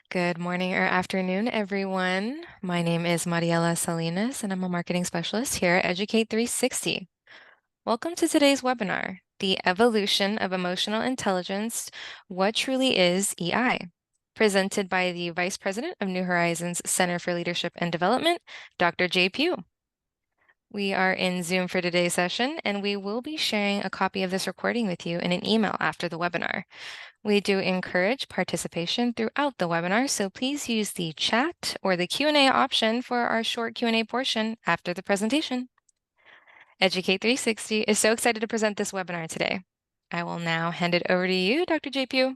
Good morning or afternoon, everyone. My name is Mariela Salinas, and I'm a marketing specialist here at Educate 360. Welcome to today's webinar, The Evolution of Emotional Intelligence, What Truly is EI, presented by the Vice President of New Horizons Center for Leadership and Development, Dr. Jay Pugh. We are in Zoom for today's session, and we will be sharing a copy of this recording with you in an email after the webinar. We do encourage participation throughout the webinar, so please use the chat or the Q&A option for our short Q&A portion after the presentation. Educate 360 is so excited to present this webinar today. I will now hand it over to you, Dr. J. Pugh.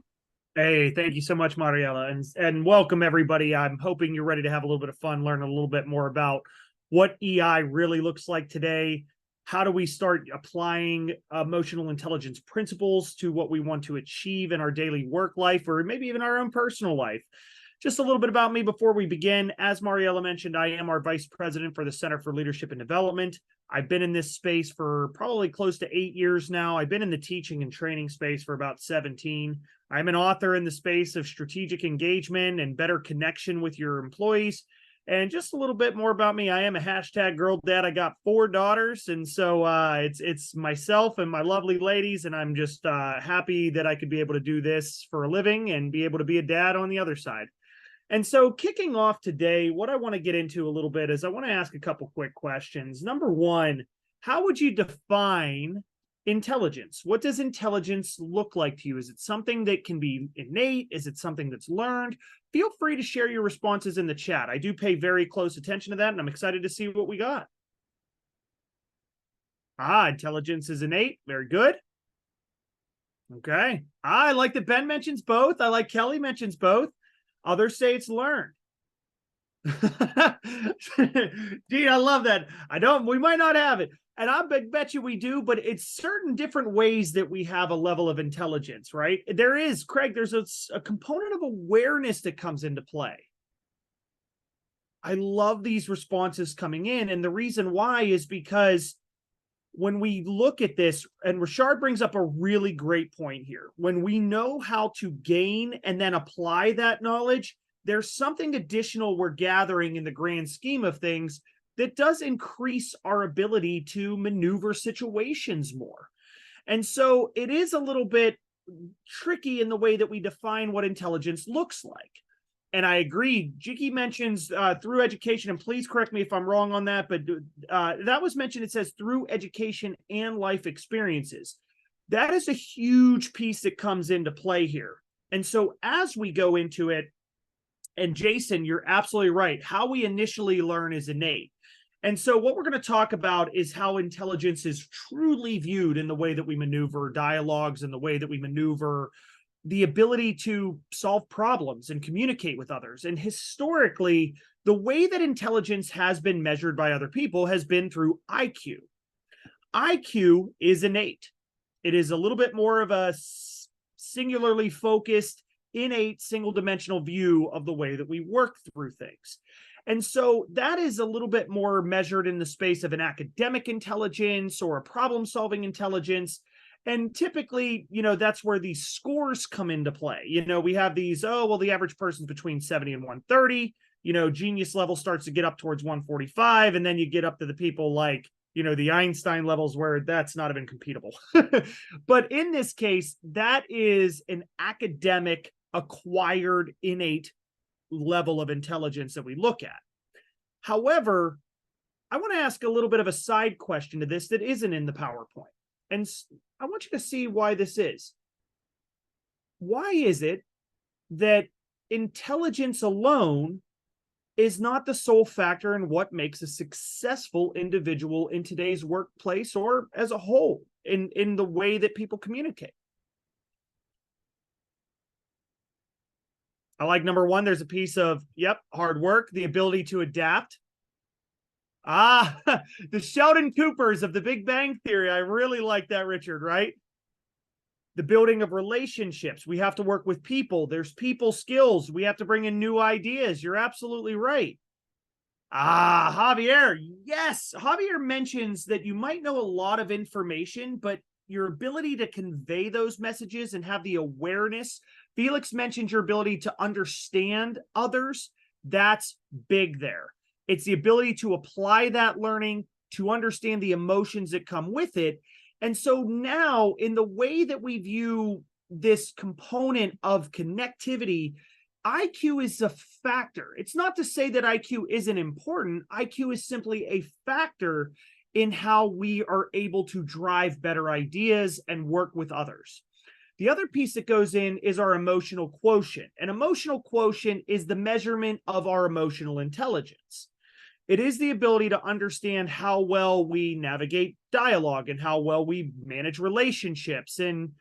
Hey, thank you so much, Mariela, and welcome everybody. I'm hoping you're ready to have a little bit of fun, learn a little bit more about what EI really looks like today. How do we start applying emotional intelligence principles to what we want to achieve in our daily work life, or maybe even our own personal life? Just a little bit about me before we begin. As Mariela mentioned, I am our vice president for the Center for Leadership and Development. I've been in this space for probably close to 8 years now. I've been in the teaching and training space for about 17. I'm an author in the space of strategic engagement and better connection with your employees. And just a little bit more about me. I am a hashtag girl dad. I got 4 daughters. And so it's myself and my lovely ladies. And I'm just happy that I could be able to do this for a living and be able to be a dad on the other side. And so kicking off today, what I want to get into a little bit is I want to ask a couple quick questions. Number one, how would you define intelligence? What does intelligence look like to you? Is it something that can be innate? Is it something that's learned? Feel free to share your responses in the chat. I do pay very close attention to that, and I'm excited to see what we got. Intelligence is innate. Very good. Okay. I like that Ben mentions both. I like Kelly mentions both. Others say it's learned. Gee, I love that. We might not have it. And I bet you we do, but it's certain different ways that we have a level of intelligence, right? There is, Craig, there's a component of awareness that comes into play. I love these responses coming in. And the reason why is because when we look at this, and Rashard brings up a really great point here, when we know how to gain and then apply that knowledge, there's something additional we're gathering in the grand scheme of things that does increase our ability to maneuver situations more. And so it is a little bit tricky in the way that we define what intelligence looks like. And I agree. Jiggy mentions through education, and please correct me if I'm wrong on that, but that was mentioned. It says through education and life experiences. That is a huge piece that comes into play here. And so as we go into it, and Jason, you're absolutely right. How we initially learn is innate. And so what we're going to talk about is how intelligence is truly viewed in the way that we maneuver dialogues and the way that we maneuver the ability to solve problems and communicate with others. And historically, the way that intelligence has been measured by other people has been through IQ. IQ is innate. It is a little bit more of a singularly focused, innate, single-dimensional view of the way that we work through things. And so that is a little bit more measured in the space of an academic intelligence or a problem-solving intelligence. And typically, that's where these scores come into play. We have these, the average person's between 70 and 130. Genius level starts to get up towards 145. And then you get up to the people like, the Einstein levels where that's not even computable. But in this case, that is an academic, acquired, innate level of intelligence that we look at. However, I want to ask a little bit of a side question to this that isn't in the PowerPoint. And I want you to see why this is. Why is it that intelligence alone is not the sole factor in what makes a successful individual in today's workplace or as a whole in the way that people communicate? I like number one, there's a piece of, hard work, the ability to adapt. The Sheldon Coopers of the Big Bang Theory. I really like that, Richard, right? The building of relationships. We have to work with people. There's people skills. We have to bring in new ideas. You're absolutely right. Javier. Yes. Javier mentions that you might know a lot of information, but your ability to convey those messages and have the awareness. Felix mentioned your ability to understand others. That's big there. It's the ability to apply that learning, to understand the emotions that come with it. And so now, in the way that we view this component of connectivity, IQ is a factor. It's not to say that IQ isn't important. IQ is simply a factor in how we are able to drive better ideas and work with others. The other piece that goes in is our emotional quotient. An emotional quotient is the measurement of our emotional intelligence. It is the ability to understand how well we navigate dialogue and how well we manage relationships. And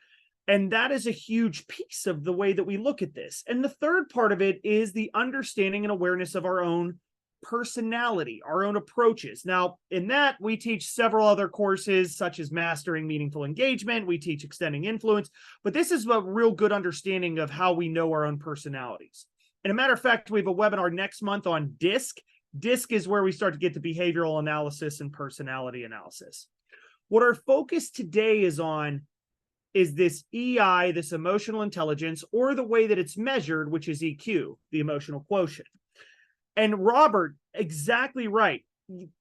that is a huge piece of the way that we look at this. And the third part of it is the understanding and awareness of our own personality, our own approaches. Now, in that, we teach several other courses, such as Mastering Meaningful Engagement. We teach Extending Influence. But this is a real good understanding of how we know our own personalities. And a matter of fact, we have a webinar next month on DISC. DISC is where we start to get to behavioral analysis and personality analysis. What our focus today is on is this EI, this emotional intelligence, or the way that it's measured, which is EQ, the emotional quotient. And Robert, exactly right.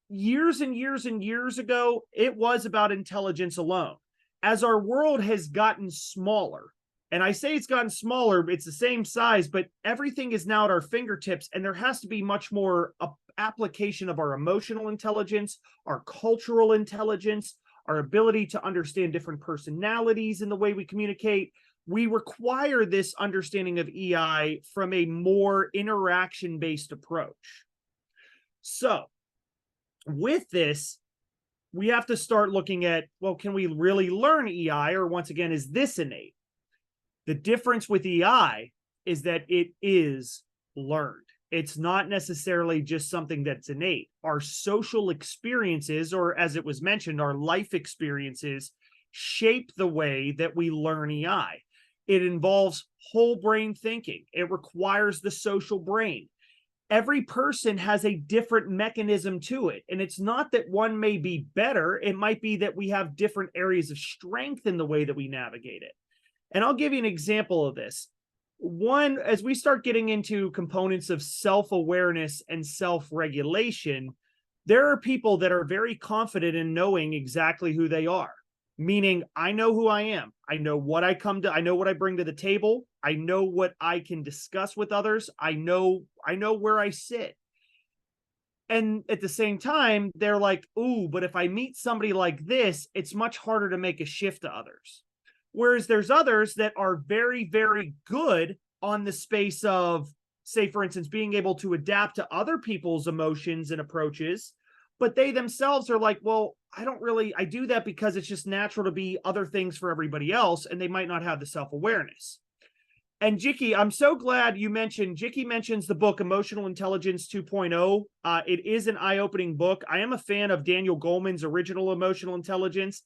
Years and years and years ago, it was about intelligence alone. As our world has gotten smaller, and I say it's gotten smaller, it's the same size, but everything is now at our fingertips, and there has to be much more application of our emotional intelligence, our cultural intelligence, our ability to understand different personalities in the way we communicate. We require this understanding of EI from a more interaction-based approach. So with this, we have to start looking at, well, can we really learn EI? Or once again, is this innate? The difference with EI is that it is learned. It's not necessarily just something that's innate. Our social experiences, or as it was mentioned, our life experiences, shape the way that we learn EI. It involves whole brain thinking. It requires the social brain. Every person has a different mechanism to it. And it's not that one may be better. It might be that we have different areas of strength in the way that we navigate it. And I'll give you an example of this. One, as we start getting into components of self-awareness and self-regulation, there are people that are very confident in knowing exactly who they are. Meaning, I know who I am. I know what I come to. I know what I bring to the table. I know what I can discuss with others. I know where I sit. And at the same time, they're like, ooh, but if I meet somebody like this, it's much harder to make a shift to others. Whereas there's others that are very, very good on the space of, say, for instance, being able to adapt to other people's emotions and approaches, but they themselves are like, well, I do that because it's just natural to be other things for everybody else, and they might not have the self-awareness. And Jicky, I'm so glad you mentioned, Jicky mentions the book Emotional Intelligence 2.0. It is an eye-opening book. I am a fan of Daniel Goleman's original Emotional Intelligence.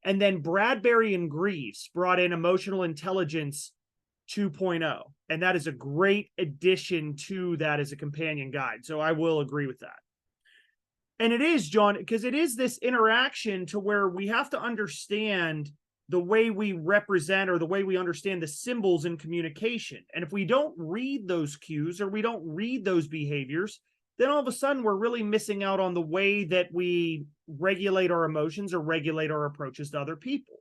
And then Bradbury and Greaves brought in Emotional Intelligence 2.0. And that is a great addition to that as a companion guide. So I will agree with that. And it is, John, because it is this interaction to where we have to understand the way we represent or the way we understand the symbols in communication. And if we don't read those cues or we don't read those behaviors, then all of a sudden we're really missing out on the way that we regulate our emotions or regulate our approaches to other people.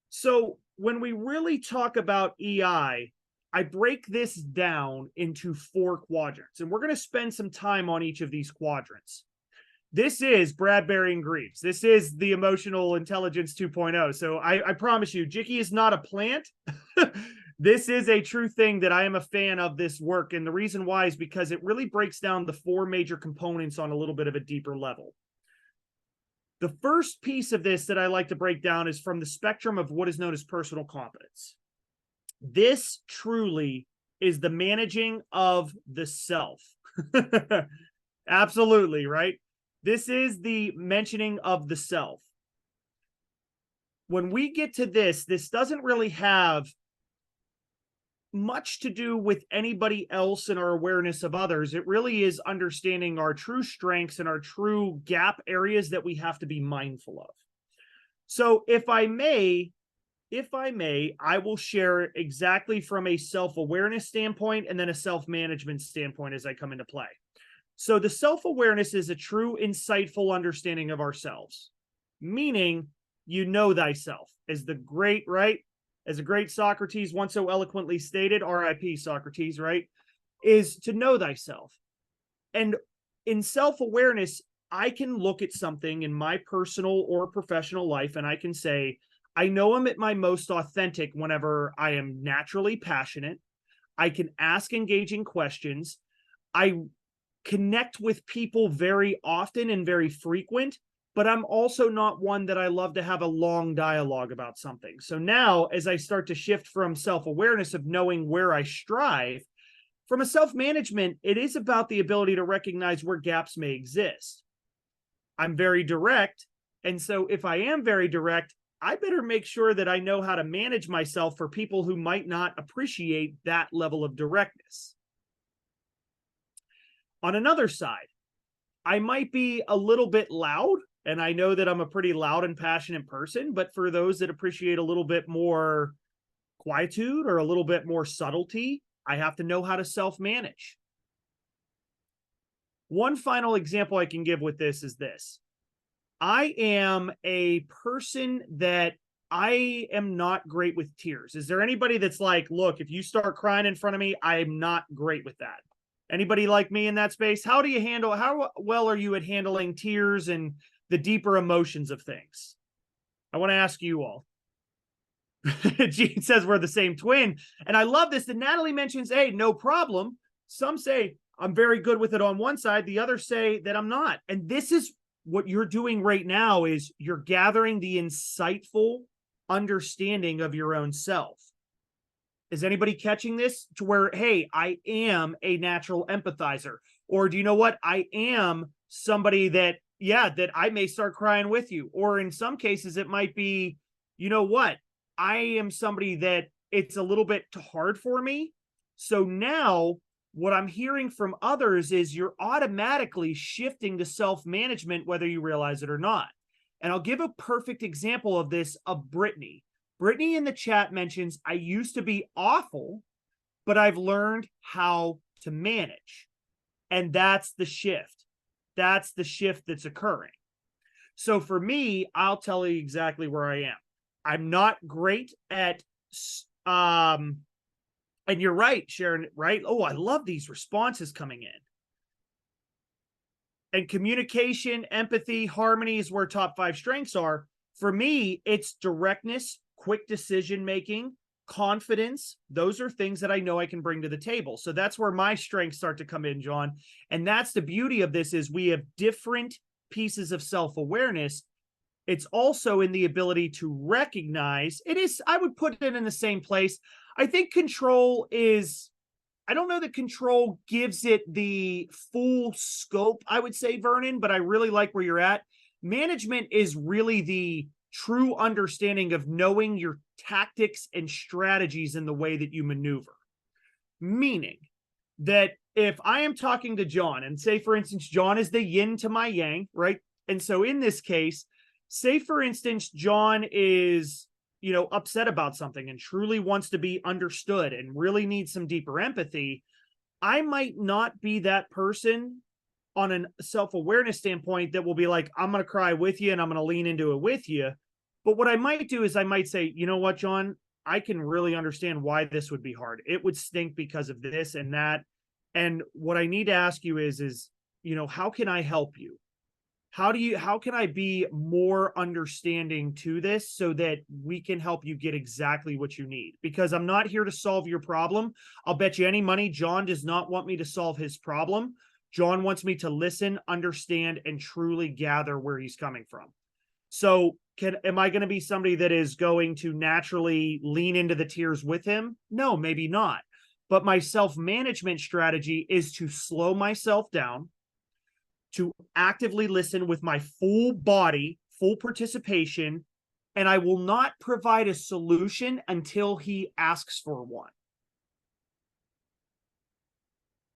So when we really talk about EI, I break this down into 4 quadrants, and we're going to spend some time on each of these quadrants. This is Bradbury and Greaves. This is the Emotional Intelligence 2.0. So I promise you, Jicky is not a plant. This is a true thing that I am a fan of this work. And the reason why is because it really breaks down the 4 major components on a little bit of a deeper level. The first piece of this that I like to break down is from the spectrum of what is known as personal competence. This truly is the managing of the self. Absolutely, right? This is the mentioning of the self. When we get to this doesn't really have much to do with anybody else and our awareness of others. It really is understanding our true strengths and our true gap areas that we have to be mindful of. So if I may, I will share exactly from a self-awareness standpoint and then a self-management standpoint as I come into play. So the self-awareness is a true, insightful understanding of ourselves, meaning you know thyself, as the great, right? As the great Socrates once so eloquently stated, RIP Socrates, right? Is to know thyself. And in self-awareness, I can look at something in my personal or professional life and I can say, I know I'm at my most authentic whenever I am naturally passionate. I can ask engaging questions. I connect with people very often and very frequent, but I'm also not one that I love to have a long dialogue about something. So now, as I start to shift from self awareness of knowing where I strive, from a self management, it is about the ability to recognize where gaps may exist. I'm very direct. And so, if I am very direct, I better make sure that I know how to manage myself for people who might not appreciate that level of directness. On another side, I might be a little bit loud, and I know that I'm a pretty loud and passionate person, but for those that appreciate a little bit more quietude or a little bit more subtlety, I have to know how to self manage. One final example I can give with this is this. I am a person that I am not great with tears. Is there anybody that's like, look, if you start crying in front of me, I am not great with that? Anybody like me in that space? How do you handle, how well are you at handling tears and the deeper emotions of things? I want to ask you all. Gene says we're the same twin. And I love this that Natalie mentions, hey, no problem. Some say I'm very good with it on one side. The others say that I'm not. And this is what you're doing right now is you're gathering the insightful understanding of your own self. Is anybody catching this to where, hey, I am a natural empathizer? Or do you know what? I am somebody that, yeah, that I may start crying with you. Or in some cases, it might be, you know what? I am somebody that it's a little bit too hard for me. So now what I'm hearing from others is you're automatically shifting to self management, whether you realize it or not. And I'll give a perfect example of this of Brittany. Brittany in the chat mentions, I used to be awful, but I've learned how to manage. And that's the shift. That's the shift that's occurring. So for me, I'll tell you exactly where I am. I'm not great at, and you're right, Sharon, right? Oh, I love these responses coming in. And communication, empathy, harmony is where top 5 strengths are. For me, it's directness, quick decision making, confidence. Those are things that I know I can bring to the table. So that's where my strengths start to come in, John. And that's the beauty of this is we have different pieces of self-awareness. It's also in the ability to recognize it is, I would put it in the same place. I think control is, I don't know that control gives it the full scope, I would say, Vernon, but I really like where you're at. Management is really the true understanding of knowing your tactics and strategies in the way that you maneuver. Meaning that if I am talking to John, and say, for instance, John is the yin to my yang, right? And so in this case, say, for instance, John is upset about something and truly wants to be understood and really needs some deeper empathy, I might not be that person on a self-awareness standpoint that will be like, I'm going to cry with you and I'm going to lean into it with you. But what I might do is I might say, you know what, John, I can really understand why this would be hard. It would stink because of this and that. And what I need to ask you is, how can I help you? How can I be more understanding to this so that we can help you get exactly what you need? Because I'm not here to solve your problem. I'll bet you any money John does not want me to solve his problem. John wants me to listen, understand, and truly gather where he's coming from. So am I going to be somebody that is going to naturally lean into the tears with him? No, maybe not. But my self-management strategy is to slow myself down, to actively listen with my full body, full participation, and I will not provide a solution until he asks for one.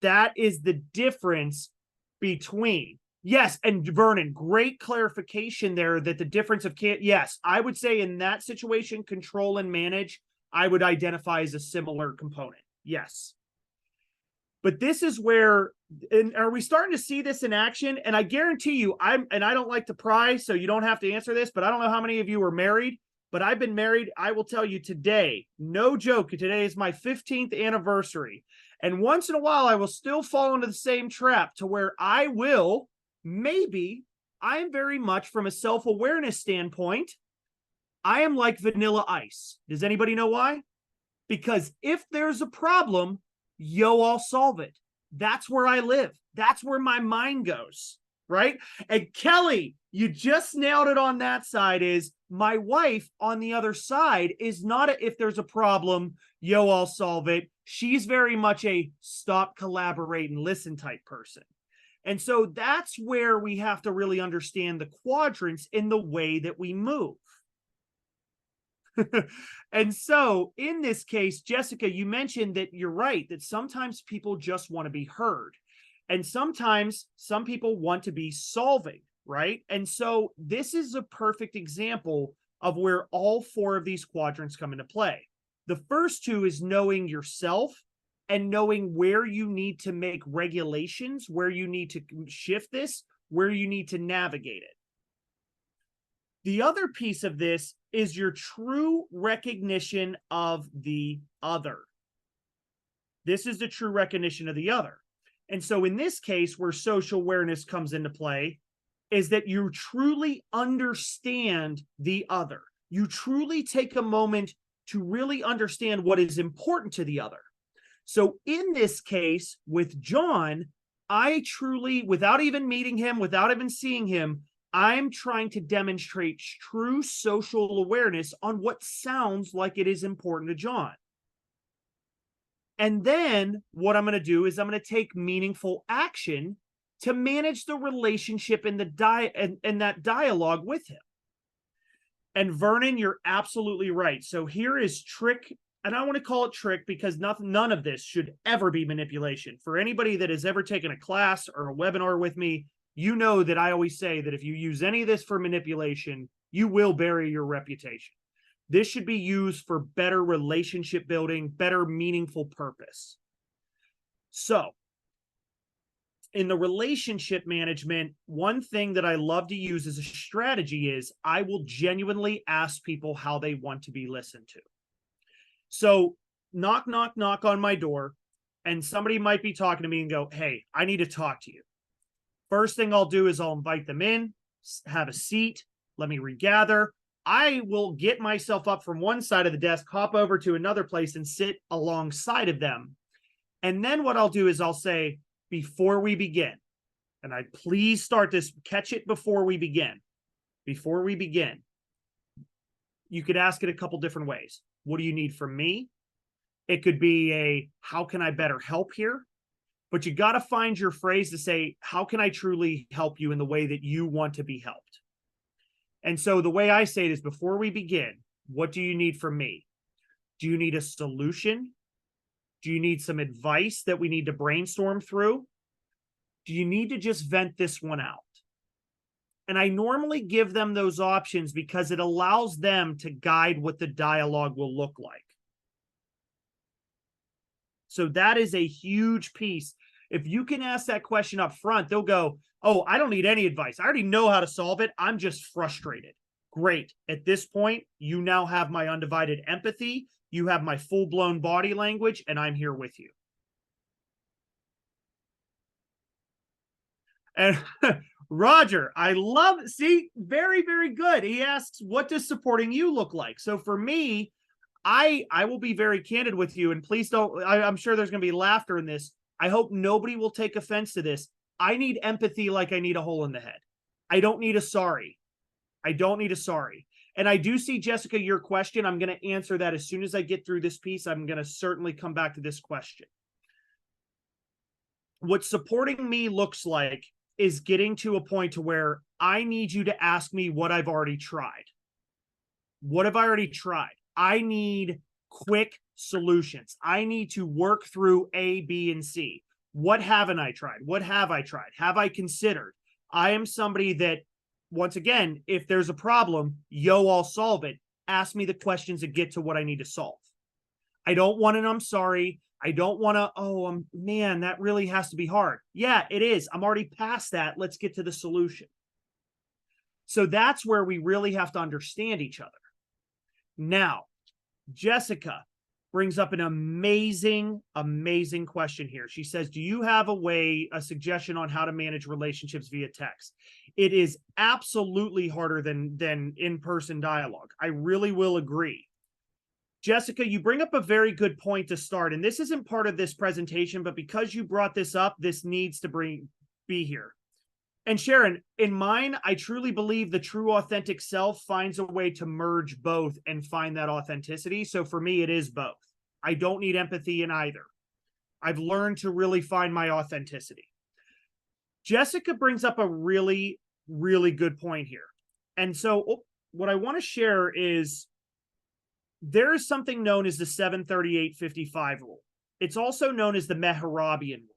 That is the difference between Yes, and Vernon, great clarification there that the difference of can't. Yes, I would say in that situation, control and manage, I would identify as a similar component. Yes. But this is where, and are we starting to see this in action? And I guarantee you, I don't like to pry, so you don't have to answer this, but I don't know how many of you are married, but I've been married. I will tell you today, no joke, today is my 15th anniversary. And once in a while, I will still fall into the same trap to where I will, maybe, I am very much from a self-awareness standpoint, I am like vanilla ice. Does anybody know why? Because if there's a problem, I'll solve it. That's where I live. That's where my mind goes, right? And Kelly, you just nailed it on that side. Is my wife on the other side is not if there's a problem, I'll solve it. She's very much a stop, collaborate, and listen type person. And so that's where we have to really understand the quadrants in the way that we move. And so in this case, Jessica, you mentioned that you're right, that sometimes people just want to be heard. And sometimes some people want to be solving, right? And so this is a perfect example of where all four of these quadrants come into play. The first two is knowing yourself and knowing where you need to make regulations, where you need to shift this, where you need to navigate it. The other piece of this is your true recognition of the other. This is the true recognition of the other. And so in this case, where social awareness comes into play, is that you truly understand the other. You truly take a moment to really understand what is important to the other. So in this case with John, I truly, without even meeting him, without even seeing him, I'm trying to demonstrate true social awareness on what sounds like it is important to John. And then what I'm going to do is I'm going to take meaningful action to manage the relationship and that dialogue with him. And Vernon, you're absolutely right. So here is trick, and I want to call it trick because none of this should ever be manipulation. For anybody that has ever taken a class or a webinar with me, you know that I always say that if you use any of this for manipulation, you will bury your reputation. This should be used for better relationship building, better meaningful purpose. So in the relationship management, one thing that I love to use as a strategy is I will genuinely ask people how they want to be listened to. So knock, knock, knock on my door, and somebody might be talking to me and go, hey, I need to talk to you. First thing I'll do is I'll invite them in, have a seat, let me regather. I will get myself up from one side of the desk, hop over to another place and sit alongside of them. And then what I'll do is I'll say, before we begin, and I please start this, catch it before we begin. Before we begin, you could ask it a couple different ways. What do you need from me? It could be a, how can I better help here? But you got to find your phrase to say, how can I truly help you in the way that you want to be helped? And so the way I say it is, before we begin, what do you need from me? Do you need a solution? Do you need some advice that we need to brainstorm through? Do you need to just vent this one out? And I normally give them those options because it allows them to guide what the dialogue will look like. So that is a huge piece. If you can ask that question up front, they'll go, oh, I don't need any advice. I already know how to solve it. I'm just frustrated. Great. At this point, you now have my undivided empathy. You have my full-blown body language, and I'm here with you. And Roger, I love, see, very, very good. He asks, what does supporting you look like? So for me, I will be very candid with you, and please don't, I'm sure there's going to be laughter in this. I hope nobody will take offense to this. I need empathy like I need a hole in the head. I don't need a sorry. I don't need a sorry. And I do see, Jessica, your question. I'm going to answer that as soon as I get through this piece. I'm going to certainly come back to this question. What supporting me looks like is getting to a point to where I need you to ask me what I've already tried. What have I already tried? I need quick solutions. I need to work through A, B, and C. What haven't I tried? What have I tried? Have I considered? I am somebody that, once again, if there's a problem, I'll solve it. Ask me the questions that get to what I need to solve. I don't want an I'm sorry. I don't want to, man, that really has to be hard. Yeah, it is. I'm already past that. Let's get to the solution. So that's where we really have to understand each other. Now, Jessica brings up an amazing question here. She says, do you have a suggestion on how to manage relationships via text? It is absolutely harder than in-person dialogue. I really will agree. Jessica, you bring up a very good point to start, and this isn't part of this presentation, but because you brought this up, this needs to be here. And Sharon, in mine, I truly believe the true authentic self finds a way to merge both and find that authenticity. So for me, it is both. I don't need empathy in either. I've learned to really find my authenticity. Jessica brings up a really, really good point here. And so what I want to share is there is something known as the 738-55 rule. It's also known as the Mehrabian rule.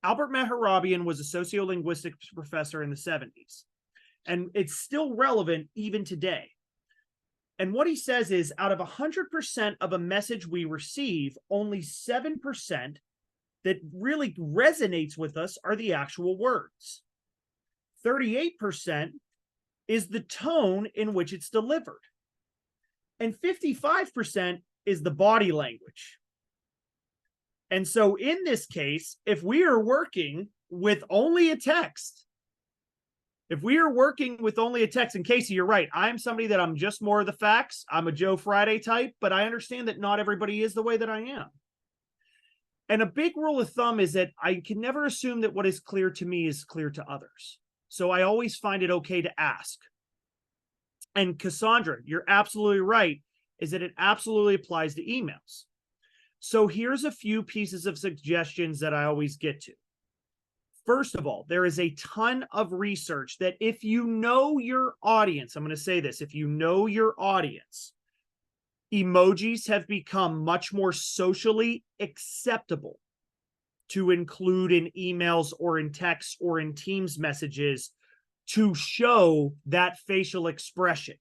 Albert Mehrabian was a sociolinguistics professor in the 70s, and it's still relevant even today. And what he says is, out of 100% of a message we receive, only 7% that really resonates with us are the actual words. 38% is the tone in which it's delivered. And 55% is the body language. And so in this case, if we are working with only a text, and Casey, you're right. I'm somebody that I'm just more of the facts. I'm a Joe Friday type, but I understand that not everybody is the way that I am. And a big rule of thumb is that I can never assume that what is clear to me is clear to others. So I always find it okay to ask. And Cassandra, you're absolutely right, is that it absolutely applies to emails. So here's a few pieces of suggestions that I always get to. First of all, there is a ton of research that if you know your audience, I'm going to say this, if you know your audience, emojis have become much more socially acceptable to include in emails or in texts or in Teams messages to show that facial expression.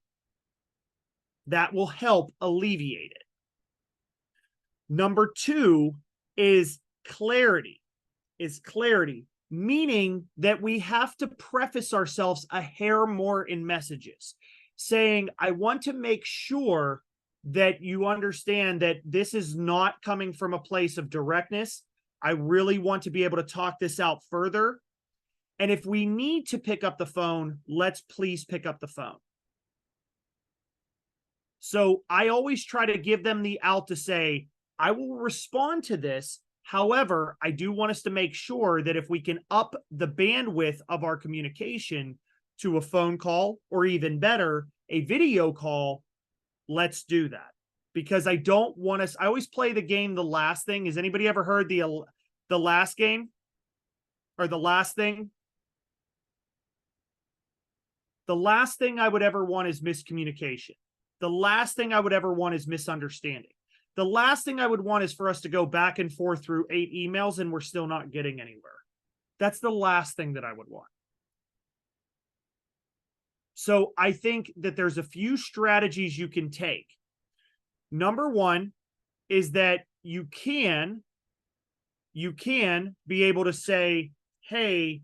That will help alleviate it. Number two is clarity. Meaning that we have to preface ourselves a hair more in messages, saying, I want to make sure that you understand that this is not coming from a place of directness. I really want to be able to talk this out further. And if we need to pick up the phone, let's please pick up the phone. So I always try to give them the out to say, I will respond to this. However, I do want us to make sure that if we can up the bandwidth of our communication to a phone call, or even better, a video call, let's do that. Because I don't want us, I always play the game, The Last Thing. Has anybody ever heard the last game? Or the last thing? The last thing I would ever want is miscommunication. The last thing I would ever want is misunderstanding. The last thing I would want is for us to go back and forth through 8 emails and we're still not getting anywhere. That's the last thing that I would want. So I think that there's a few strategies you can take. Number one is that you can be able to say, hey,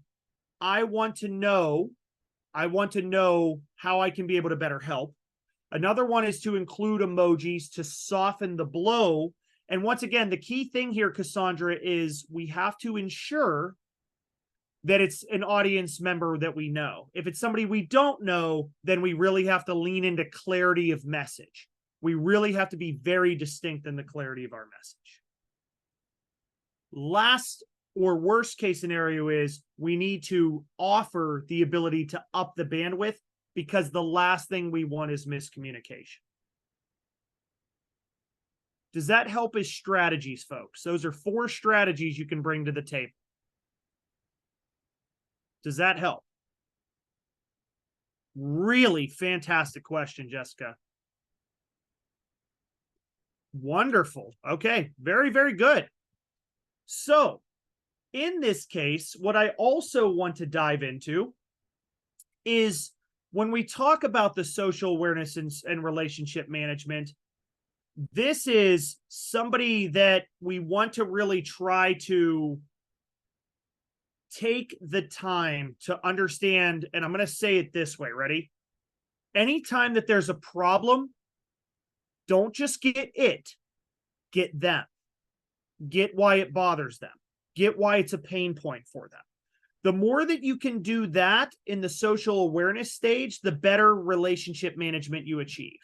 I want to know how I can be able to better help. Another one is to include emojis to soften the blow. And once again, the key thing here, Cassandra, is we have to ensure that it's an audience member that we know. If it's somebody we don't know, then we really have to lean into clarity of message. We really have to be very distinct in the clarity of our message. Last or worst case scenario is we need to offer the ability to up the bandwidth, because the last thing we want is miscommunication. Does that help as strategies, folks? Those are 4 strategies you can bring to the table. Does that help? Really fantastic question, Jessica. Wonderful. Okay, very, very good. So in this case, what I also want to dive into is when we talk about the social awareness and relationship management, this is somebody that we want to really try to take the time to understand. And I'm going to say it this way. Ready? Anytime that there's a problem, don't just get it, get them. Get why it bothers them. Get why it's a pain point for them. The more that you can do that in the social awareness stage, the better relationship management you achieve.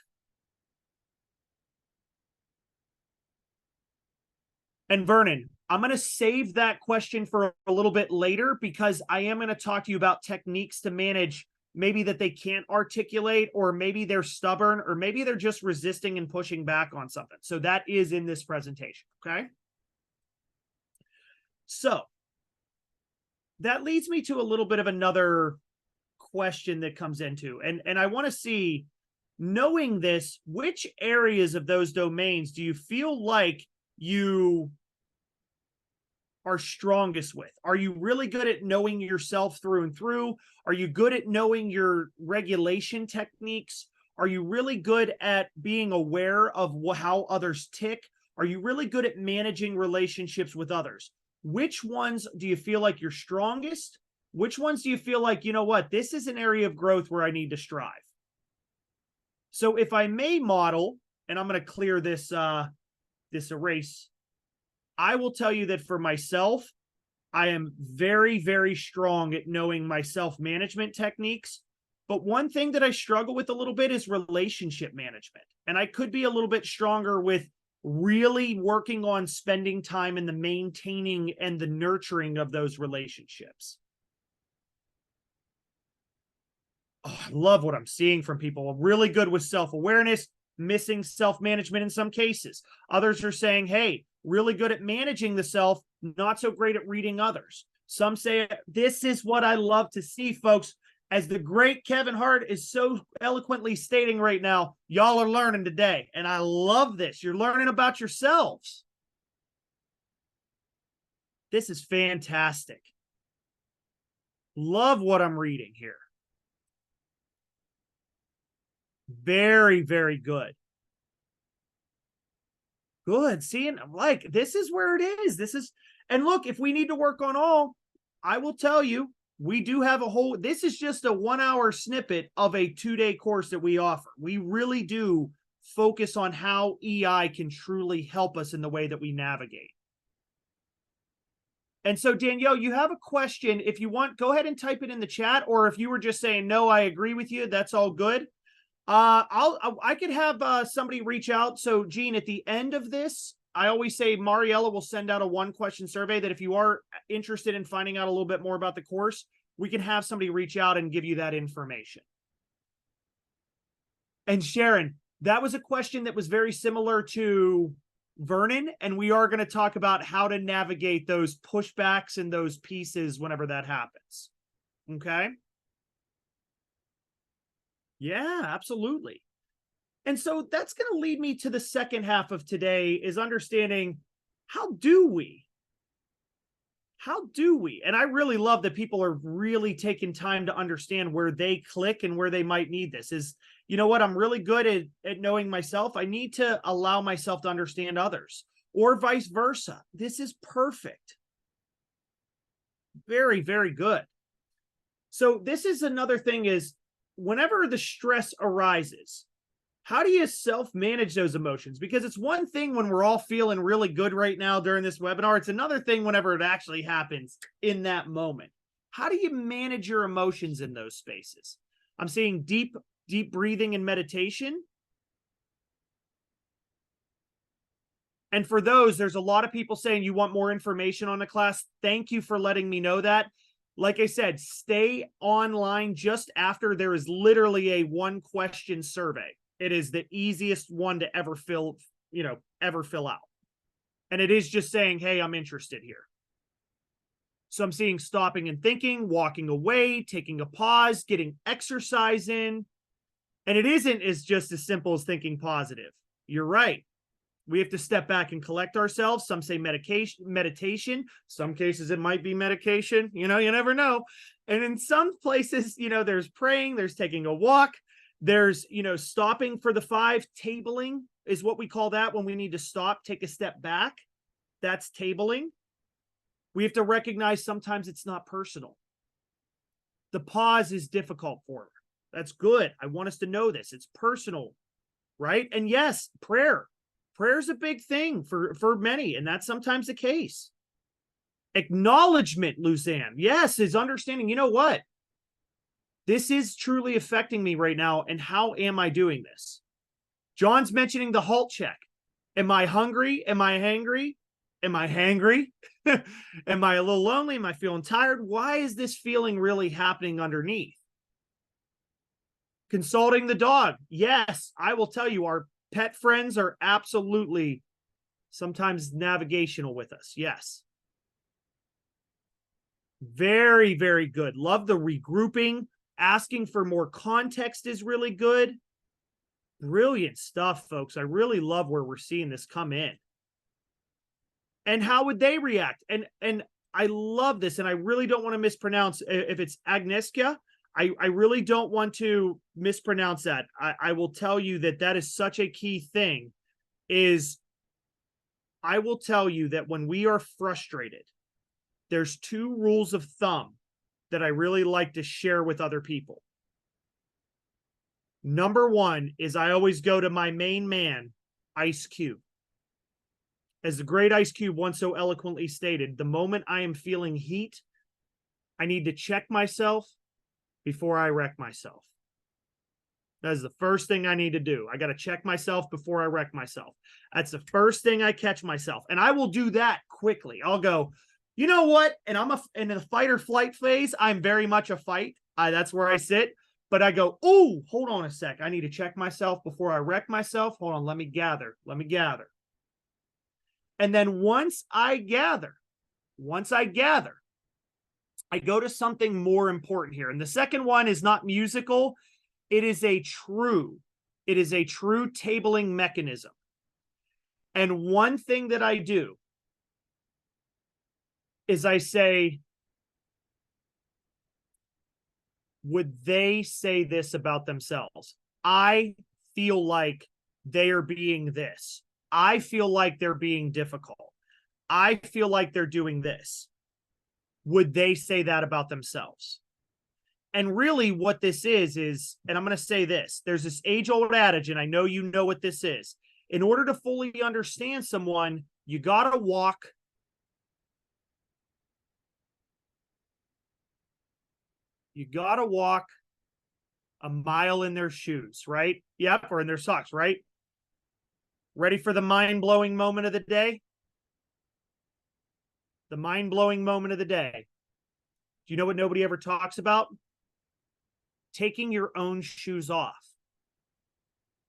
And Vernon, I'm going to save that question for a little bit later because I am going to talk to you about techniques to manage maybe that they can't articulate, or maybe they're stubborn, or maybe they're just resisting and pushing back on something. So that is in this presentation. Okay. So that leads me to a little bit of another question that comes into, and I want to see, knowing this, which areas of those domains do you feel like you are strongest with? Are you really good at knowing yourself through and through? Are you good at knowing your regulation techniques? Are you really good at being aware of how others tick? Are you really good at managing relationships with others? Which ones do you feel like you're strongest? Which ones do you feel like, you know what, this is an area of growth where I need to strive? So if I may model, and I'm going to clear this this erase, I will tell you that for myself, I am very, very strong at knowing my self-management techniques. But one thing that I struggle with a little bit is relationship management. And I could be a little bit stronger with really working on spending time in the maintaining and the nurturing of those relationships. Oh, I love what I'm seeing from people. Really good with self-awareness, missing self-management in some cases. Others are saying, hey, really good at managing the self, not so great at reading others. Some say, this is what I love to see, folks. As the great Kevin Hart is so eloquently stating right now, y'all are learning today. And I love this. You're learning about yourselves. This is fantastic. Love what I'm reading here. Very, very good. Good. Seeing, like, this is where it is. This is, and look, if we need to work on all, I will tell you, we do have a whole, this is just a 1 hour snippet of a 2-day course that we offer. We really do focus on how EI can truly help us in the way that we navigate. And so, Danielle, you have a question. If you want, go ahead and type it in the chat, or if you were just saying, no, I agree with you, that's all good. I could have somebody reach out. So, Gene, at the end of this, I always say Mariella will send out a 1-question survey that if you are interested in finding out a little bit more about the course, we can have somebody reach out and give you that information. And Sharon, that was a question that was very similar to Vernon, and we are going to talk about how to navigate those pushbacks and those pieces whenever that happens. Okay. Yeah, absolutely. And so that's going to lead me to the second half of today, is understanding how do we? And I really love that people are really taking time to understand where they click and where they might need this. Is, you know what, I'm really good at knowing myself. I need to allow myself to understand others, or vice versa. This is perfect. Very, very good. So this is another thing, is whenever the stress arises, how do you self-manage those emotions? Because it's one thing when we're all feeling really good right now during this webinar. It's another thing whenever it actually happens in that moment. How do you manage your emotions in those spaces? I'm seeing deep, deep breathing and meditation. And for those, there's a lot of people saying you want more information on the class. Thank you for letting me know that. Like I said, stay online just after. There is literally a 1-question survey. It is the easiest one to ever fill out. And it is just saying, hey, I'm interested here. So I'm seeing stopping and thinking, walking away, taking a pause, getting exercise in. And it isn't just as simple as thinking positive. You're right. We have to step back and collect ourselves. Some say meditation. Some cases it might be medication. You never know. And in some places, there's praying, there's taking a walk, there's, stopping for the 5. Tabling is what we call that, when we need to stop, take a step back. That's tabling. We have to recognize sometimes it's not personal. The pause is difficult for her. That's good. I want us to know this. It's personal, right? And yes, prayer. Prayer is a big thing for many, and that's sometimes the case. Acknowledgement, Luzanne. Yes, is understanding, you know what? This is truly affecting me right now, and how am I doing this? John's mentioning the halt check. Am I hungry? Am I hangry? Am I hangry? Am I a little lonely? Am I feeling tired? Why is this feeling really happening underneath? Consulting the dog. Yes, I will tell you, our pet friends are absolutely sometimes navigational with us. Yes. Very, very good. Love the regrouping. Asking for more context is really good. Brilliant stuff, folks. I really love where we're seeing this come in. And how would they react? And I love this, and I really don't want to mispronounce if it's Agnieszka. I really don't want to mispronounce that. I will tell you that is such a key thing. Is I will tell you that when we are frustrated, there's 2 rules of thumb that I really like to share with other people. Number 1 is I always go to my main man, Ice Cube. As the great Ice Cube once so eloquently stated, the moment I am feeling heat, I need to check myself before I wreck myself. That is the first thing I need to do. I got to check myself before I wreck myself. That's the first thing I catch myself. And I will do that quickly. I'll go, you know what? And in the fight or flight phase, I'm very much a fight. That's where I sit. But I go, oh, hold on a sec. I need to check myself before I wreck myself. Hold on. Let me gather. And then once I gather, I go to something more important here. And the second one is not musical. It is a true tabling mechanism. And one thing that I do is I say, would they say this about themselves? I feel like they are being this. I feel like they're being difficult. I feel like they're doing this. Would they say that about themselves? And really what this is, and I'm going to say this, there's this age-old adage, and I know you know what this is. In order to fully understand someone, you got to walk a mile in their shoes, right? Yep, or in their socks, right? Ready for the mind-blowing moment of the day? The mind-blowing moment of the day. Do you know what nobody ever talks about? Taking your own shoes off.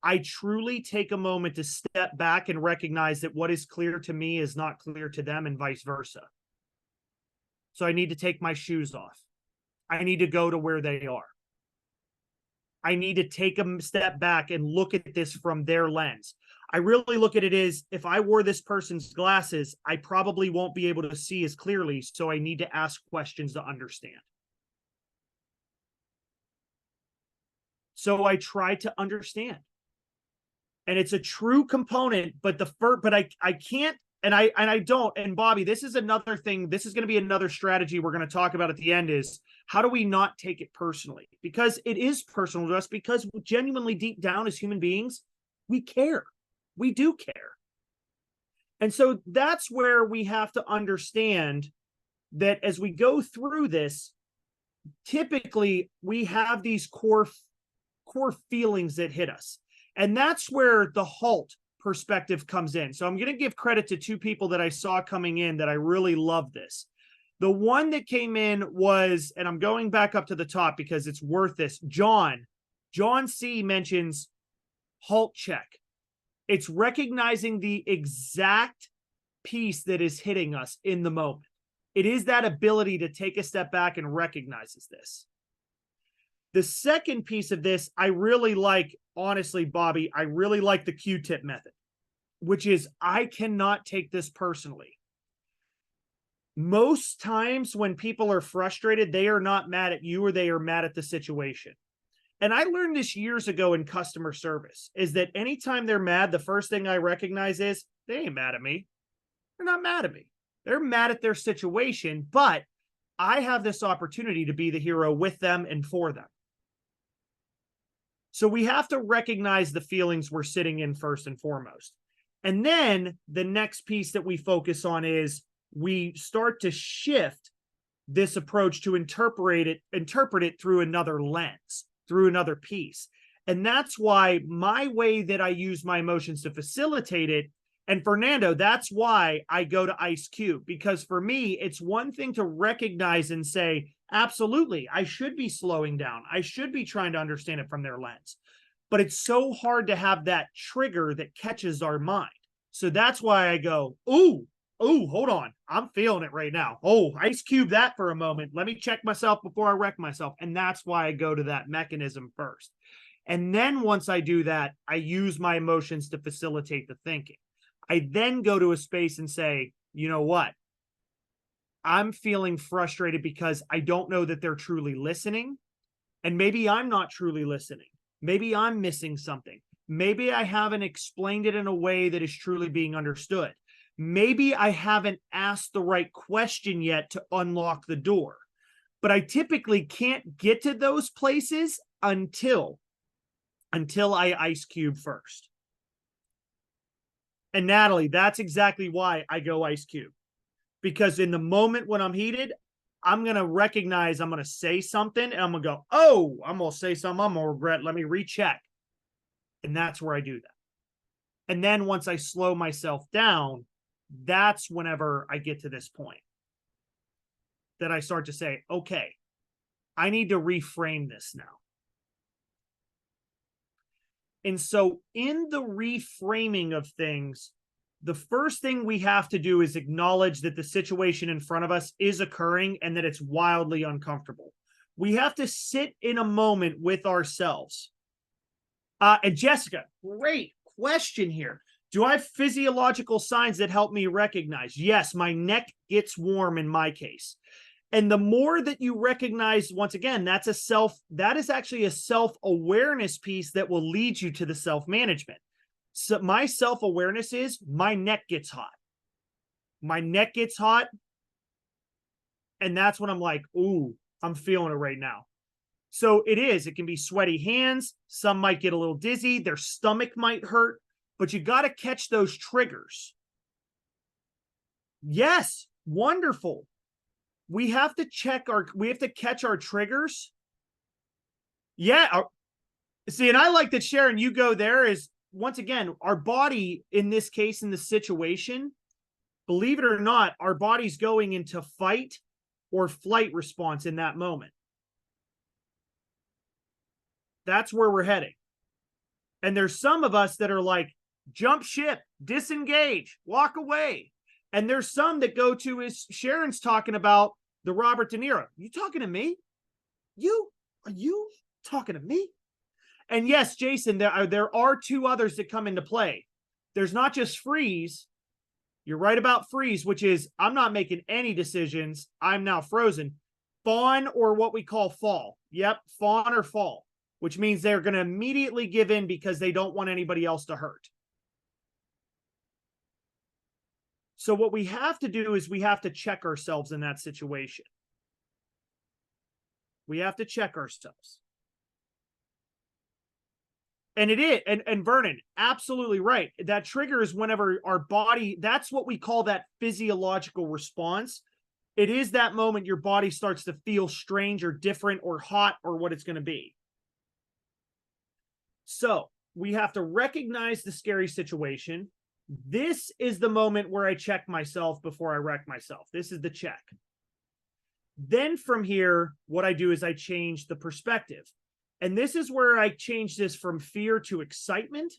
I truly take a moment to step back and recognize that what is clear to me is not clear to them, and vice versa. So I need to take my shoes off. I need to go to where they are. I need to take a step back and look at this from their lens. I really look at it as, if I wore this person's glasses, I probably won't be able to see as clearly, so I need to ask questions to understand. So I try to understand. And it's a true component, but I can't, and I don't. And Bobby, this is another thing. This is going to be another strategy we're going to talk about at the end, is how do we not take it personally? Because it is personal to us, because genuinely deep down as human beings, we care. We do care. And so that's where we have to understand that as we go through this, typically we have these core feelings that hit us. And that's where the Halt perspective comes in. So I'm going to give credit to 2 people that I saw coming in that I really love this. The one that came in was, and I'm going back up to the top because it's worth this, John C mentions Halt check. It's recognizing the exact piece that is hitting us in the moment. It is that ability to take a step back and recognizes this. The second piece of this, I really like, honestly, Bobby, I really like the Q-tip method. which is I cannot take this personally. Most times when people are frustrated, they are not mad at you or they are mad at the situation. And I learned this years ago in customer service is that anytime they're mad, the first thing I recognize is they ain't mad at me. They're not mad at me. They're mad at their situation, but I have this opportunity to be the hero with them and for them. So we have to recognize the feelings we're sitting in first and foremost. And then the next piece that we focus on is we start to shift this approach to interpret it through another lens, through another piece. And that's why my way that I use my emotions to facilitate it, and Fernando, that's why I go to Ice Cube, because for me, it's one thing to recognize and say, absolutely, I should be slowing down. I should be trying to understand it from their lens. But it's so hard to have that trigger that catches our mind. So that's why I go, ooh, hold on. I'm feeling it right now. Oh, Ice Cube that for a moment. Let me check myself before I wreck myself. And that's why I go to that mechanism first. And then once I do that, I use my emotions to facilitate the thinking. I then go to a space and say, you know what? I'm feeling frustrated because I don't know that they're truly listening. And maybe I'm not truly listening. Maybe I'm missing something. Maybe I haven't explained it in a way that is truly being understood. Maybe I haven't asked the right question yet to unlock the door. But I typically can't get to those places until I Ice Cube first. And Natalie, that's exactly why I go Ice Cube. Because in the moment when I'm heated, I'm going to recognize I'm going to say something and I'm going to go, oh, I'm going to say something I'm going to regret. Let me recheck. And that's where I do that. And then once I slow myself down, that's whenever I get to this point that I start to say, okay, I need to reframe this now. And so in the reframing of things, the first thing we have to do is acknowledge that the situation in front of us is occurring and that it's wildly uncomfortable. We have to sit in a moment with ourselves. And Jessica, great question here. Do I have physiological signs that help me recognize? Yes, my neck gets warm in my case. And the more that you recognize, once again, that is actually a self-awareness piece that will lead you to the self-management. So my self-awareness is my neck gets hot. My neck gets hot. And that's when I'm like, ooh, I'm feeling it right now. So it can be sweaty hands. Some might get a little dizzy. Their stomach might hurt, but you got to catch those triggers. Yes, wonderful. We have to catch our triggers. Yeah. See, and I like that, Sharon, you go there is, once again, our body in this case, in the situation, believe it or not, our body's going into fight or flight response in that moment. That's where we're heading. And there's some of us that are like, jump ship, disengage, walk away. And there's some that go to, is Sharon's talking about the Robert De Niro. You talking to me? Are you talking to me? And yes, Jason, there are two others that come into play. There's not just freeze. You're right about freeze, which is I'm not making any decisions. I'm now frozen. Fawn, or what we call fall. Yep, fawn or fall, which means they're going to immediately give in because they don't want anybody else to hurt. So what we have to do is we have to check ourselves in that situation. We have to check ourselves. And it is, and Vernon, absolutely right. That trigger is whenever our body, that's what we call that physiological response. It is that moment your body starts to feel strange or different or hot or what it's going to be. So we have to recognize the scary situation. This is the moment where I check myself before I wreck myself. This is the check. Then from here, what I do is I change the perspective. And this is where I change this from fear to excitement.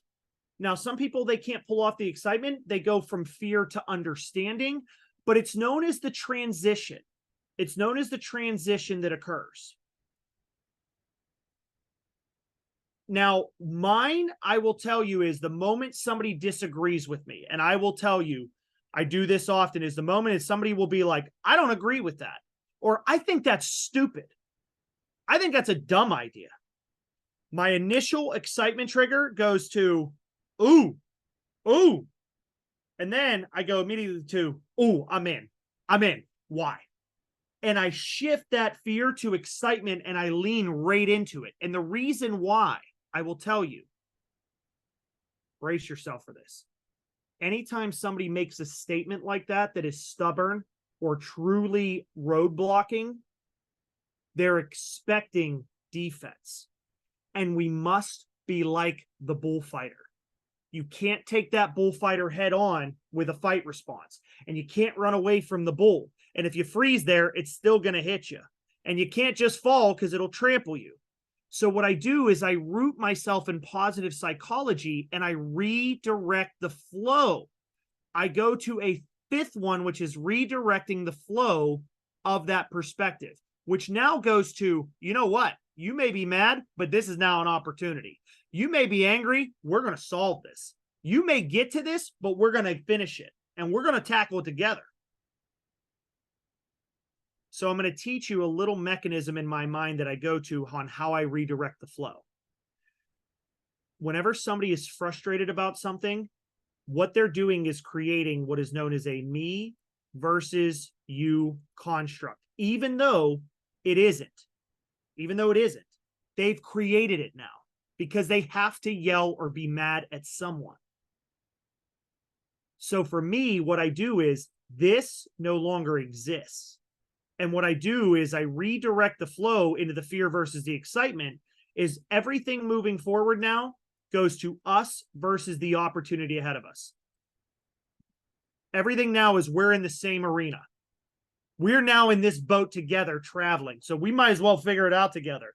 Now, some people, they can't pull off the excitement. They go from fear to understanding, but it's known as the transition. It's known as the transition that occurs. Now, mine, I will tell you, is the moment somebody disagrees with me, and I will tell you, I do this often, is the moment is somebody will be like, I don't agree with that, or I think that's stupid. I think that's a dumb idea. My initial excitement trigger goes to, ooh, ooh. And then I go immediately to, ooh, I'm in. I'm in. Why? And I shift that fear to excitement and I lean right into it. And the reason why, I will tell you, brace yourself for this. Anytime somebody makes a statement like that that is stubborn or truly roadblocking, they're expecting defense. And we must be like the bullfighter. You can't take that bullfighter head on with a fight response, and you can't run away from the bull. And if you freeze there, it's still going to hit you. And you can't just fall because it'll trample you. So what I do is I root myself in positive psychology and I redirect the flow. I go to a fifth one, which is redirecting the flow of that perspective, which now goes to, you know what? You may be mad, but this is now an opportunity. You may be angry. We're going to solve this. You may get to this, but we're going to finish it and we're going to tackle it together. So I'm going to teach you a little mechanism in my mind that I go to on how I redirect the flow. Whenever somebody is frustrated about something, what they're doing is creating what is known as a me versus you construct, even though it isn't. Even though it isn't, they've created it now because they have to yell or be mad at someone. So for me, what I do is this no longer exists. And what I do is I redirect the flow into the fear versus the excitement. Is everything moving forward now goes to us versus the opportunity ahead of us. Everything now is we're in the same arena. We're now in this boat together traveling. So we might as well figure it out together.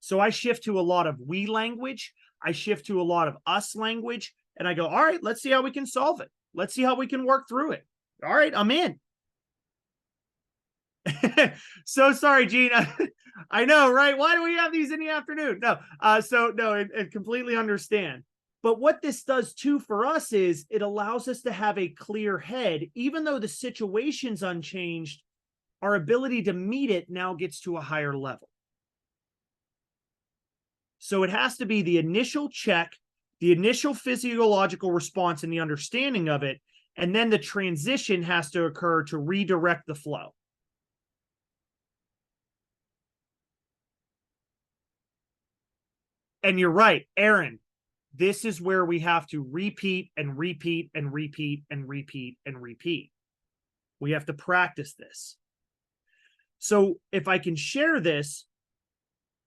So I shift to a lot of we language. I shift to a lot of us language. And I go, all right, let's see how we can solve it. Let's see how we can work through it. All right, I'm in. So sorry, Gene. I know, right? Why do we have these in the afternoon? No, and completely understand. But what this does too for us is it allows us to have a clear head, even though the situation's unchanged, our ability to meet it now gets to a higher level. So it has to be the initial check, the initial physiological response and the understanding of it, and then the transition has to occur to redirect the flow. And you're right, Aaron, this is where we have to repeat and repeat and repeat and repeat and repeat. We have to practice this. So if I can share this,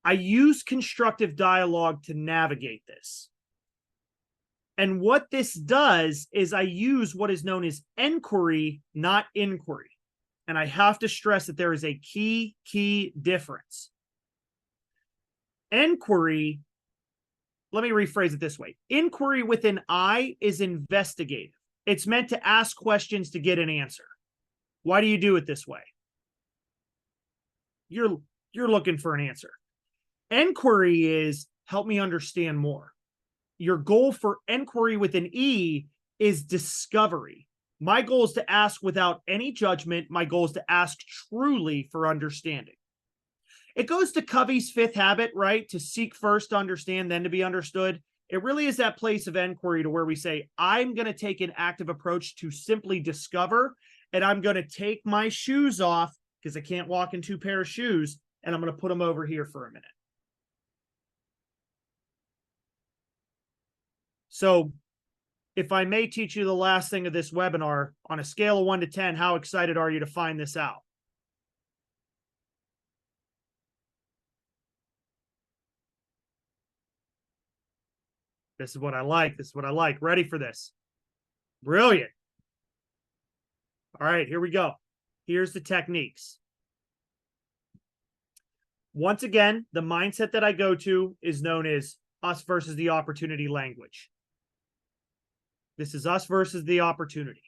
I use constructive dialogue to navigate this. And what this does is I use what is known as enquiry, not inquiry. And I have to stress that there is a key difference. Enquiry, let me rephrase it this way. Inquiry with an I is investigative. It's meant to ask questions to get an answer. Why do you do it this way? You're looking for an answer. Enquiry is help me understand more. Your goal for enquiry with an E is discovery. My goal is to ask without any judgment. My goal is to ask truly for understanding. It goes to Covey's fifth habit, right? To seek first, to understand, then to be understood. It really is that place of enquiry to where we say, I'm going to take an active approach to simply discover, and I'm going to take my shoes off because I can't walk in two pairs of shoes, and I'm going to put them over here for a minute. So if I may teach you the last thing of this webinar, on a scale of 1 to 10, how excited are you to find this out? This is what I like. This is what I like. Ready for this? Brilliant. All right, here we go. Here's the techniques. Once again, the mindset that I go to is known as us versus the opportunity language. This is us versus the opportunity.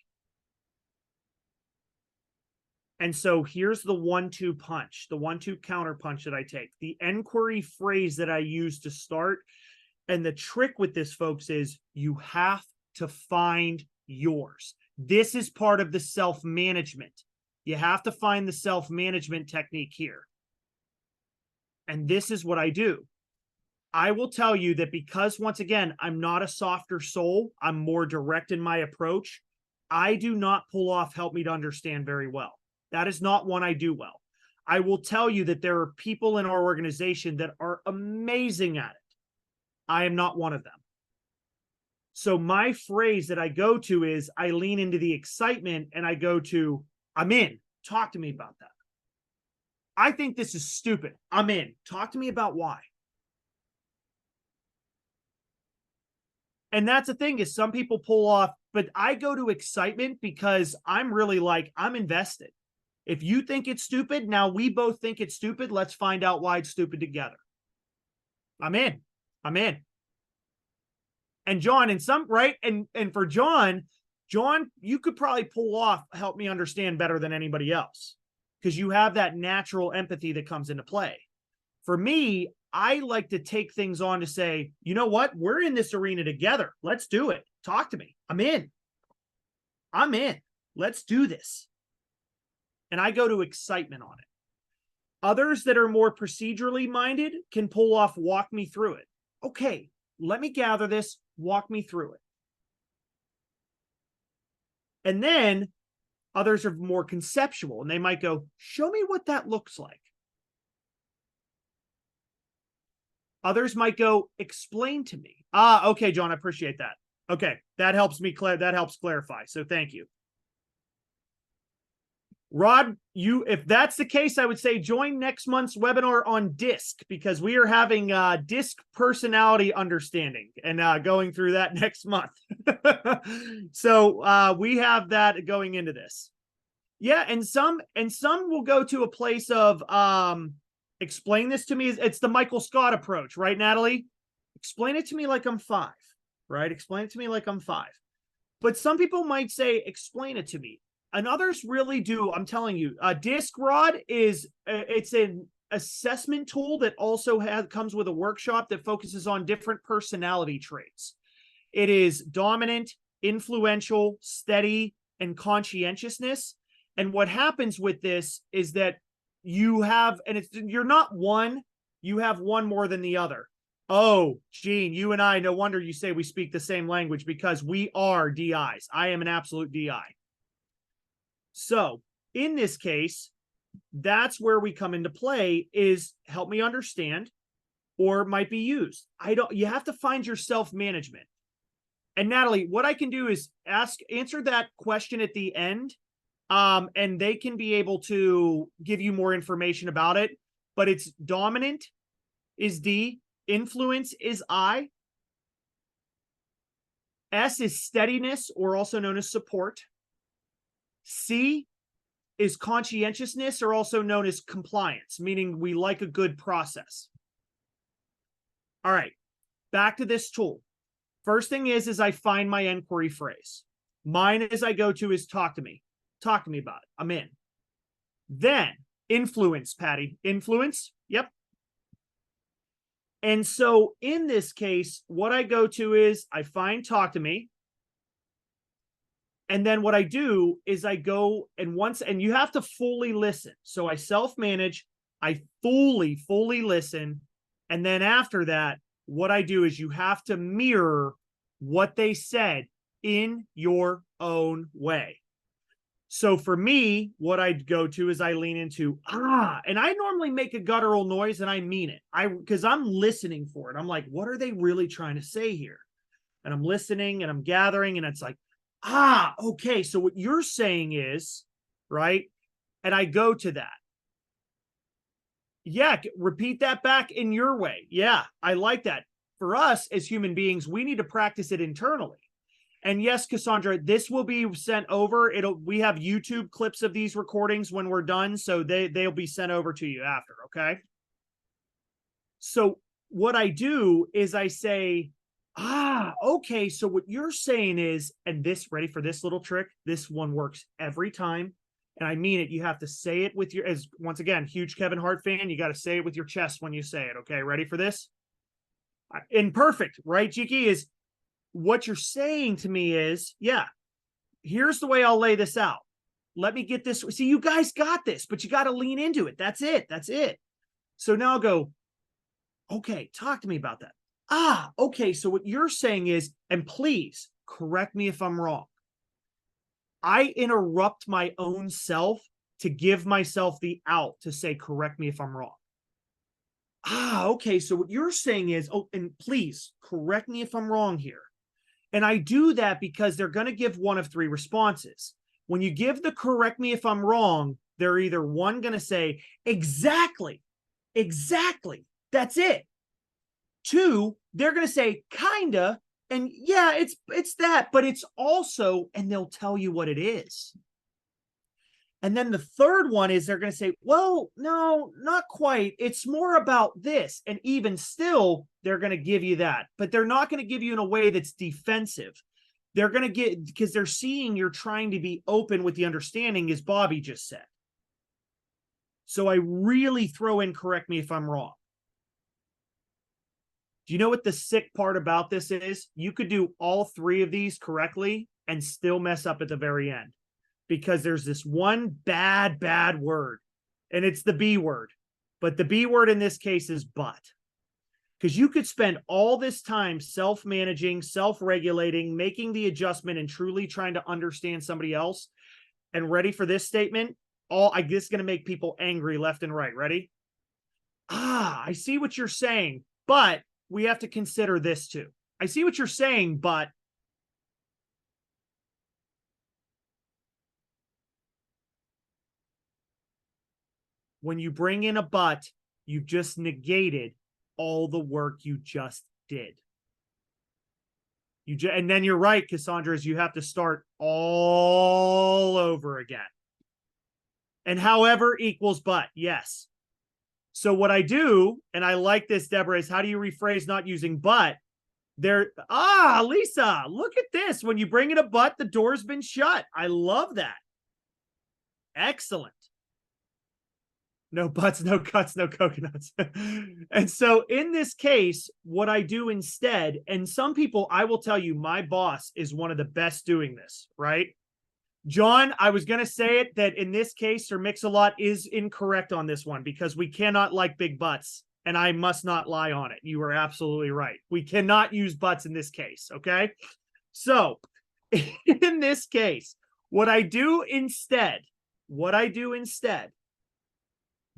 And so here's the 1-2 punch, the 1-2 counter punch that I take, the enquiry phrase that I use to start. And the trick with this, folks, is you have to find yours. This is part of the self-management. You have to find the self-management technique here. And this is what I do. I will tell you that because, once again, I'm not a softer soul, I'm more direct in my approach. I do not pull off help me to understand very well. That is not one I do well. I will tell you that there are people in our organization that are amazing at it. I am not one of them. So my phrase that I go to is I lean into the excitement and I go to, I'm in. Talk to me about that. I think this is stupid. I'm in. Talk to me about why. And that's the thing, is some people pull off, but I go to excitement because I'm really like, I'm invested. If you think it's stupid, now we both think it's stupid. Let's find out why it's stupid together. I'm in. I'm in. And John, in some, right? And for John, you could probably pull off help me understand better than anybody else because you have that natural empathy that comes into play. For me, I like to take things on to say, you know what? We're in this arena together. Let's do it. Talk to me. I'm in. I'm in. Let's do this. And I go to excitement on it. Others that are more procedurally minded can pull off walk me through it. Okay, let me gather this, walk me through it. And then others are more conceptual and they might go, show me what that looks like. Others might go, explain to me. Okay, John, I appreciate that. Okay, that helps me that helps clarify. So thank you. Rod, if that's the case, I would say join next month's webinar on DISC because we are having DISC personality understanding and going through that next month. So we have that going into this. Yeah, and some will go to a place of explain this to me. It's the Michael Scott approach, right, Natalie? Explain it to me like I'm 5, right? Explain it to me like I'm 5. But some people might say, explain it to me. And others really do. I'm telling you, DISC, Rod, it's an assessment tool that also comes with a workshop that focuses on different personality traits. It is dominant, influential, steady, and conscientiousness. And what happens with this is that you have, and you're not one, you have one more than the other. Oh, Gene, you and I, no wonder you say we speak the same language because we are DIs. I am an absolute DI. So in this case, that's where we come into play is help me understand, or might be used. You have to find your self-management. And Natalie, what I can do is answer that question at the end. And they can be able to give you more information about it, but it's dominant is D, influence is I, S is steadiness, or also known as support. C is conscientiousness, or also known as compliance, meaning we like a good process. All right, back to this tool. First thing is I find my enquiry phrase. Mine as I go to is talk to me. Talk to me about it. I'm in. Then influence, Patty. Influence. Yep. And so in this case, what I go to is I find talk to me. And then what I do is I go and you have to fully listen. So I self-manage, I fully listen. And then after that, what I do is you have to mirror what they said in your own way. So for me, what I'd go to is I lean into, and I normally make a guttural noise and I mean it. Because I'm listening for it. I'm like, what are they really trying to say here? And I'm listening and I'm gathering and it's like, okay. So what you're saying is, right? And I go to that. Yeah, repeat that back in your way. Yeah, I like that. For us as human beings, we need to practice it internally. And yes, Cassandra, this will be sent over. We have YouTube clips of these recordings when we're done, so they'll be sent over to you after, okay? So what I do is I say, okay, so what you're saying is, and this, ready for this little trick? This one works every time. And I mean it. You have to say it with your, as once again, huge Kevin Hart fan, you got to say it with your chest when you say it. Okay, ready for this? And perfect, right, Jiki? Is what you're saying to me is, yeah, here's the way I'll lay this out. Let me get this. See, you guys got this, but you got to lean into it. That's it. That's it. So now I'll go, okay, talk to me about that. Okay. So what you're saying is, and please correct me if I'm wrong. I interrupt my own self to give myself the out to say, correct me if I'm wrong. Okay. So what you're saying is, oh, and please correct me if I'm wrong here. And I do that because they're going to give one of three responses. When you give the correct me if I'm wrong, they're either one going to say, exactly, exactly, that's it. Two, they're going to say, kinda, and yeah, it's that, but it's also, and they'll tell you what it is. And then the third one is they're going to say, well, no, not quite. It's more about this. And even still, they're going to give you that, but they're not going to give you in a way that's defensive. They're going to get, because they're seeing you're trying to be open with the understanding, as Bobby just said. So I really throw in, correct me if I'm wrong. Do you know what the sick part about this is? You could do all three of these correctly and still mess up at the very end, because there's this one bad word, and it's the B word. But the B word in this case is but. Because you could spend all this time self-managing, self-regulating, making the adjustment, and truly trying to understand somebody else. And ready for this statement? I guess going to make people angry left and right. Ready? I see what you're saying, but we have to consider this too. I see what you're saying, but when you bring in a but, you've just negated all the work you just did. And then you're right, Cassandra, is you have to start all over again. And however equals but, yes. So what I do, and I like this, Deborah, is how do you rephrase not using but? Lisa, look at this. When you bring in a but, the door's been shut. I love that. Excellent. No butts, no cuts, no coconuts. And so in this case, what I do instead, and some people, I will tell you, my boss is one of the best doing this, right? John, I was going to say it that in this case, Sir Mix-a-Lot is incorrect on this one, because we cannot like big butts, and I must not lie on it. You are absolutely right. We cannot use butts in this case, okay? So in this case, what I do instead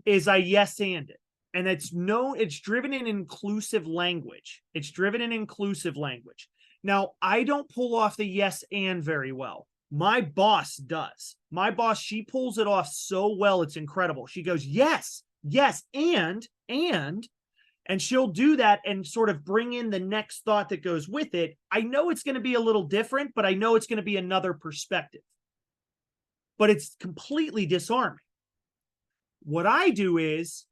is I yes and it. And it's driven in inclusive language. It's driven in inclusive language. Now, I don't pull off the yes and very well. My boss does. My boss, she pulls it off so well, it's incredible. She goes, yes, and she'll do that and sort of bring in the next thought that goes with it. I know it's going to be a little different, but I know it's going to be another perspective. But it's completely disarming. What I do is,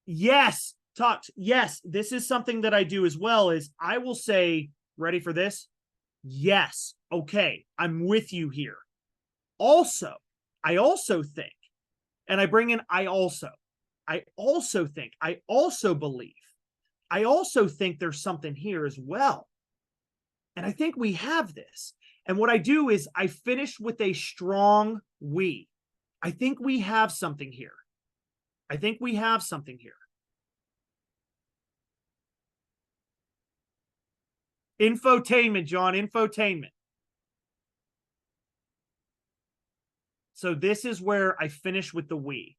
yes, this is something that I do as well, is I will say, ready for this? Yes, okay, I'm with you here. I also think, and I bring in I also think, I also believe, I also think there's something here as well. And I think we have this. And what I do is I finish with a strong we. I think we have something here. Infotainment, John, infotainment. So this is where I finish with the we.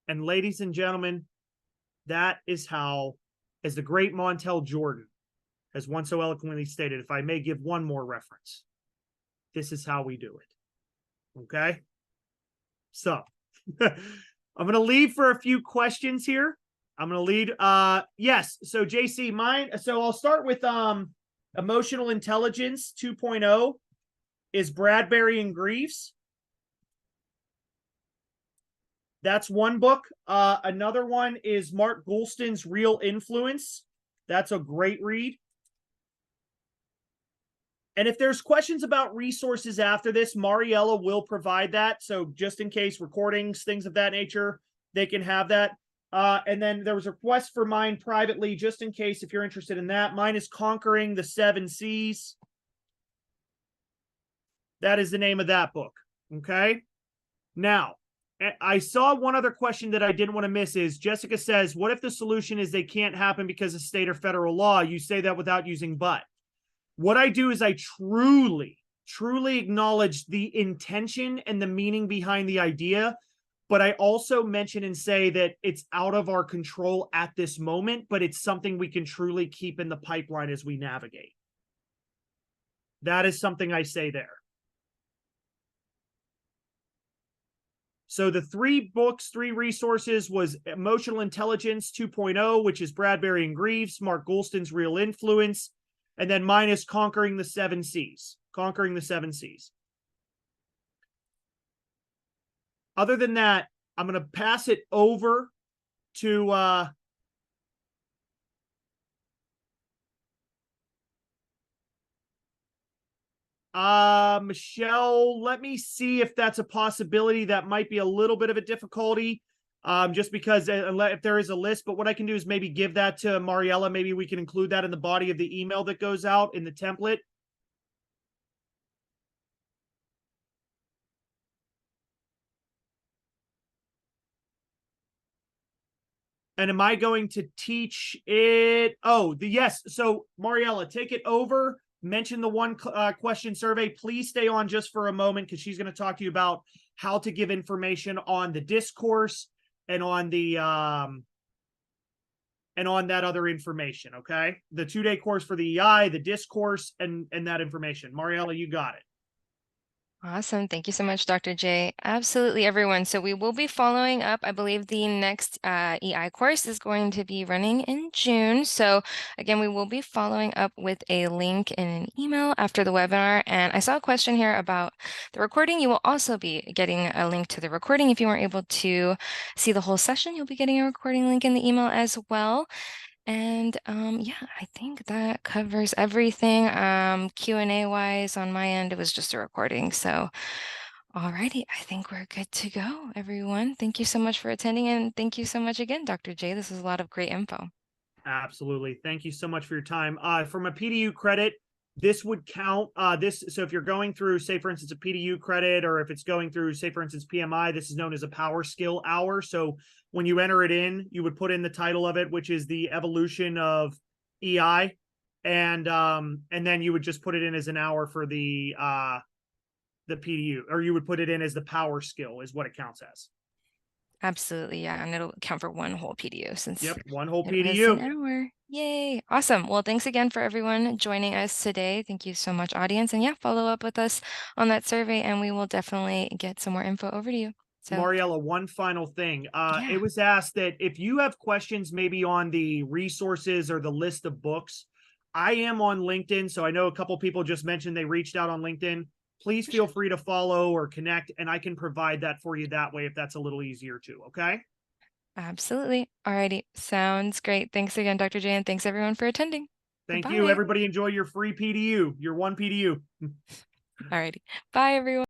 And ladies and gentlemen, that is how, as the great Montel Jordan has once so eloquently stated, if I may give one more reference, this is how we do it. Okay? So I'm going to leave for a few questions here. I'm going to lead. Yes. So JC, so I'll start with emotional intelligence 2.0 is Bradbury and Greaves. That's one book. Another one is Mark Goulston's Real Influence. That's a great read. And if there's questions about resources after this, Mariella will provide that. So just in case recordings, things of that nature, they can have that. And then there was a request for mine privately, just in case if you're interested in that. Mine is Conquering the Seven Seas. That is the name of that book. Okay. Now, I saw one other question that I didn't want to miss is Jessica says, what if the solution is they can't happen because of state or federal law? You say that without using but. What I do is I truly acknowledge the intention and the meaning behind the idea, but I also mention and say that it's out of our control at this moment, but it's something we can truly keep in the pipeline as we navigate. That is something I say there. So the 3 books, 3 resources was Emotional Intelligence 2.0, which is Bradbury and Greaves, Mark Goulston's Real Influence, and then mine is Conquering the Seven Seas. Conquering the Seven Seas. Other than that, I'm going to pass it over to Michelle. Let me see if that's a possibility. That might be a little bit of a difficulty, just because if there is a list. But what I can do is maybe give that to Mariella. Maybe we can include that in the body of the email that goes out in the template. And am I going to teach it? Oh, yes. So Mariella, take it over. Mention the one question survey. Please stay on just for a moment because she's going to talk to you about how to give information on the discourse and on the and on that other information. Okay, the 2-day course for the EI, the discourse, and that information. Mariella, you got it. Awesome. Thank you so much, Dr. J. Absolutely, everyone. So we will be following up. I believe the next EI course is going to be running in June. So again, we will be following up with a link in an email after the webinar. And I saw a question here about the recording. You will also be getting a link to the recording. If you weren't able to see the whole session, you'll be getting a recording link in the email as well. And yeah, I think that covers everything. Q&A wise on my end, it was just a recording. So alrighty, I think we're good to go, everyone. Thank you so much for attending, and thank you so much again, Dr. J. This is a lot of great info. Absolutely. Thank you so much for your time. From a PDU credit, this would count so if you're going through, say for instance, a PDU credit, or if it's going through, say for instance, PMI, this is known as a power skill hour. So when you enter it in, you would put in the title of it, which is the evolution of EI, and then you would just put it in as an hour for the PDU, or you would put it in as the power skill is what it counts as. Absolutely, yeah, and it'll count for one whole PDU since Yep, one whole it was an PDU. hour. Yay! Awesome. Well, thanks again for everyone joining us today. Thank you so much, audience. And yeah, follow up with us on that survey, and we will definitely get some more info over to you. So Mariella, one final thing. yeah. It was asked that if you have questions maybe on the resources or the list of books, I am on LinkedIn. So I know a couple people just mentioned they reached out on LinkedIn. Please feel free to follow or connect, and I can provide that for you that way if that's a little easier too. Okay. Absolutely. Alrighty. Sounds great. Thanks again, Dr. J, and thanks everyone for attending. Thank you. Goodbye. Everybody enjoy your free PDU, your one PDU. Alrighty. Bye, everyone.